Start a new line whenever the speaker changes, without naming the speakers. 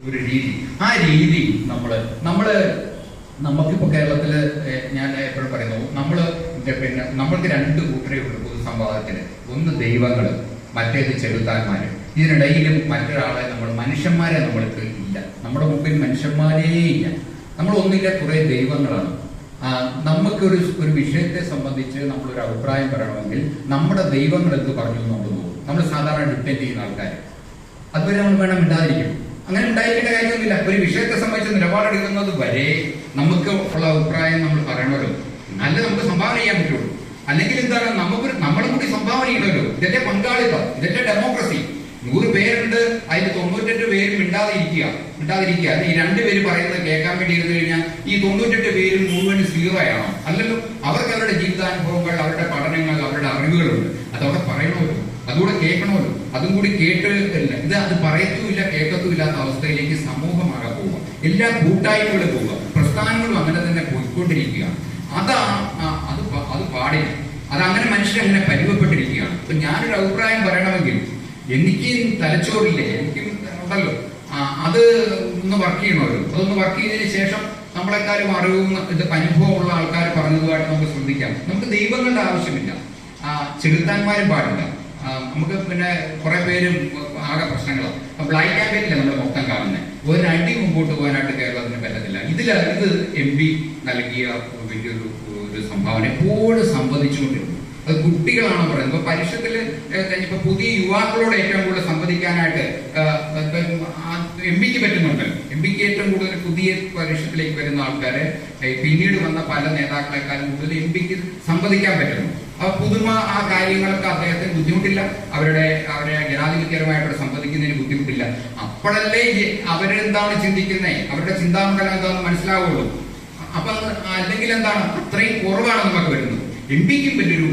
ഒരു രീതി. ആ രീതി നമുക്കിപ്പോ കേരളത്തില് ഞാൻ എപ്പോഴും പറയുന്നു, നമ്മൾക്ക് രണ്ട് കൂട്ടരേ ഉള്ളൂ പൊതുസംവാദത്തിന്. ഒന്ന് ദൈവങ്ങള്, മറ്റേത് ചെറുത്താന്മാര്. ഇതിനിടയിലും മറ്റൊരാളെ മനുഷ്യന്മാരെ നമ്മൾക്ക് ഇല്ല. നമ്മുടെ മുമ്പിൽ മനുഷ്യന്മാരേ ഇല്ല. നമ്മൾ ഒന്നില്ല, കുറെ ദൈവങ്ങളാണ്. നമുക്കൊരു വിഷയത്തെ സംബന്ധിച്ച് നമ്മളൊരു അഭിപ്രായം പറയണമെങ്കിൽ നമ്മുടെ ദൈവങ്ങൾ എന്ത് പറഞ്ഞു നമ്മൾ പോകും. നമ്മൾ സാധാരണ ഡിപ്പെൻഡ് ചെയ്യുന്ന ആൾക്കാർ അതുവരെ നമ്മൾ വേണം ഉണ്ടായിരിക്കും. അങ്ങനെ ഉണ്ടായിരിക്കേണ്ട കാര്യമൊന്നുമില്ല. ഒരു വിഷയത്തെ സംബന്ധിച്ച് നിലപാടെടുക്കുന്നത് വരെ നമുക്ക് ഉള്ള അഭിപ്രായം നമ്മൾ പറയണമല്ലോ, നല്ല നമുക്ക് സംഭാവന ചെയ്യാൻ പറ്റുള്ളൂ. അല്ലെങ്കിൽ എന്താണ്, നമ്മളും കൂടി സംഭാവന ചെയ്യണമല്ലോ. ഇതല്ലേ പങ്കാളിത്തം, ഇതല്ലേ ഡെമോക്രസി. 100 പേരുണ്ട്, അതിൽ 98 പേര് മിണ്ടാതിരിക്കുക. ഈ 2 പേര് പറയുന്നത് കേൾക്കാൻ വേണ്ടി ഇരുന്നു കഴിഞ്ഞാൽ ഈ 98 പേരും മുഴുവനും 0 ആണോ? അല്ലല്ലോ. അവർക്ക് അവരുടെ ജീവിതാനുഭവങ്ങൾ, അവരുടെ പഠനങ്ങൾ, അവരുടെ അറിവുകളുണ്ട്. അതവിടെ പറയണമല്ലോ, അതുകൂടെ കേൾക്കണമല്ലോ. അതും കൂടി കേട്ടില്ല, അത് പറയത്തുമില്ല, കേൾക്കത്തുമില്ലാത്ത അവസ്ഥയിലേക്ക് സമൂഹമാകെ പോവുക. എല്ലാ കൂട്ടായ്മകളും പോവുക, പ്രസ്ഥാനങ്ങളും അങ്ങനെ തന്നെ പോയിക്കൊണ്ടിരിക്കുക. അത് പാടില്ല. അതങ്ങനെ മനുഷ്യരങ്ങനെ പരിവപ്പെട്ടിരിക്കുകയാണ്. ഇപ്പൊ ഞാനൊരു അഭിപ്രായം പറയണമെങ്കിൽ എനിക്ക് തലച്ചോറില്ലേ, എനിക്കും ഉണ്ടല്ലോ, അത് ഒന്ന് വർക്ക് ചെയ്യണമല്ലോ. അതൊന്ന് വർക്ക് ചെയ്തതിന് ശേഷം നമ്മളെക്കാരും അറിവും അനുഭവമുള്ള ആൾക്കാർ പറഞ്ഞതുമായിട്ട് നമുക്ക് ശ്രദ്ധിക്കാം. നമുക്ക് ദൈവങ്ങളുടെ ആവശ്യമില്ല, ചെറുത്താന്മാരും പാടില്ല. നമുക്ക് പിന്നെ കുറെ പേരും ആകെ പ്രശ്നങ്ങളാണ്. ബ്ലാക്ക് ക്യാമ്പയിനില്ല നമ്മൾ മൊത്തം കാണുന്നത്. ഒരടി മുമ്പോട്ട് പോകാനായിട്ട് കേരളത്തിന് പറ്റത്തില്ല. ഇത് MP നൽകിയ വലിയൊരു സംഭാവന എപ്പോഴും സംവദിച്ചുകൊണ്ടിരുന്നു. അത് കുട്ടികളാണോ പറയുന്നത്. ഇപ്പൊ പരിഷത്തിൽ ഇപ്പൊ പുതിയ യുവാക്കളോട് ഏറ്റവും കൂടുതൽ സംവദിക്കാനായിട്ട് MP പറ്റുന്നുണ്ടല്ലോ. MP ഏറ്റവും കൂടുതൽ പുതിയ പരിഷത്തിലേക്ക് വരുന്ന ആൾക്കാരെ, പിന്നീട് വന്ന പല നേതാക്കളെക്കാളും കൂടുതൽ MP സംവദിക്കാൻ പറ്റുന്നു. പുതുമ ആ കാര്യങ്ങളൊക്കെ അദ്ദേഹത്തിന് ബുദ്ധിമുട്ടില്ല. അവരെ ജനാധിപത്യപരമായിട്ട് സംവദിക്കുന്നതിന് ബുദ്ധിമുട്ടില്ല. അപ്പോഴല്ലേ അവരെന്താണ് ചിന്തിക്കുന്നത്, അവരുടെ ചിന്താമണ്ഡലം എന്താണെന്ന് മനസ്സിലാവുള്ളൂ. അപ്പൊ അല്ലെങ്കിൽ എന്താണ്, അത്രയും കുറവാണ് നമുക്ക് വരുന്നത്. MP ക്കും വലിയൊരു